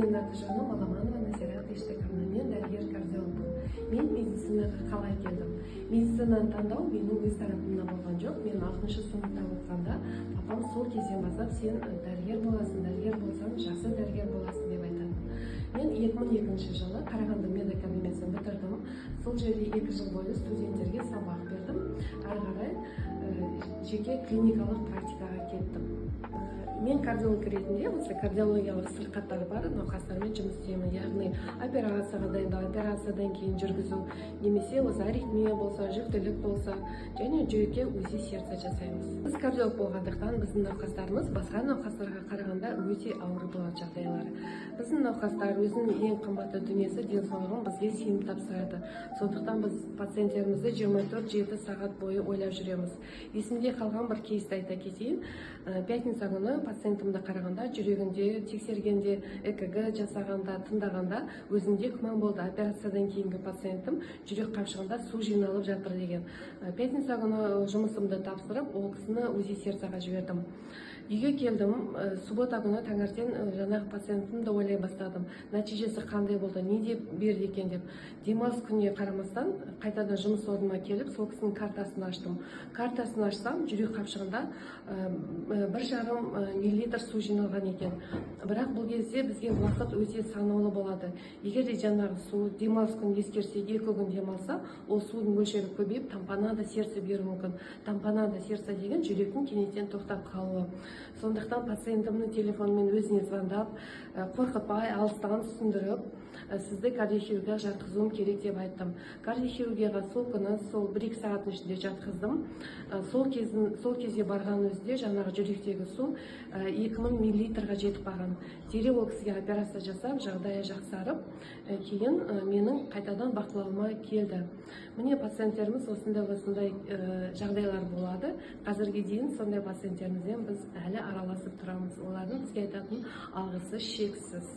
Менің аты жөнім Аламанова Назира Ешдековна. Мен дәрігер-кардиологпын. Мен медицинаға қалай келдім? Медицинаны таңдау менің өз тарапымнан болған жоқ. Мен 6-шы сыныпта оқығанда папам сол кезден бастап сен дәрігер боласың, дәрігер болсаң, жақсы дәрігер боласың деп айтатын. Мен 2002 жылы Қарағанды медакадемиясын бітірдім. Сол жерде 2 жыл бойы студенттерге сабақ бердім. Ары қарай жеке клиникалық практикаға кеттім. Мен кардиолог ретінде осы кардиологиялық сырқаттар бар науқастармен жұмыс істеймін, яғни операцияға дайындау, операциядан кейін жүргізу, немесе осы аритмия болса, жүктілік болса, және жүрекке УЗИ сердца жасаймыз. Біз кардиолог болғандықтан біздің науқастарымыз басқа науқастарға қарағанда өте ауыр болады жағдайлары. Біздің науқастар өзінің ең қымбатты дүниесі денсаулығын бізге сеніп тапсырады. Сондықтан біз пациенттерімізді 24-7 сағат бойы ойлап жүреміз. Есімде қалған бір кейсті айта кетейін. Пятница күні пациентімді қарағанда, жүрегінде тексергенде, ЭКГ жасағанда, тыңдағанда өзінде күмән болды. Операциядан кейінгі пациентім жүрек қапшығында су жиналып жатыр деген. Пятница күні жұмысымды тапсырып, ол кісіні УЗИ сердцаға жібердім. Үйге келдім, суббота күні таңертең жаңағы пациентімді ойлай бастадым. Нәтижесі қандай болды, не деп берді екен деп. Демалыс күніне қарамастан қайтадан жұмыс орныма келіп, сол кісінің картасын аштым. Картасын ашсам, жүрек қапшығында 1,5 мл су жиналған екен. Бірақ бұл кезде бізге уақыт өте санаулы болады. Егер де жаңағы су демалыс күнін ескерсек, 2 күн демалса, ол судың мөлшері көбейіп, тампонада сердце беруі мүмкін. Тампонада сердце деген жүректің кенеттен тоқтап қалуы. Сондықтан пациентімнің телефонмен өзіне звондап, қорқытпай, алыстан түсіндіріп, сізді кардиохирургияға жатқызуым керек деп айттым. Кардиохирургияға сол күні, сол 1-2 сағаттың ішінде жатқыздым. Сол кезде барған өзінде жаңағы жүректегі су 2000 мл-ға жетіп қалған. Дереу ол кісіге операция жасап, жағдайы жақсарып, кейін менің қайтадан бақылауыма келді. Міне пациенттеріміз осындай жағдайлар болады. Қазірге дейін сондай пациенттерімізбен біз әлі араласып тұрамыз. Олардың бізге айтатын алғысы шексіз.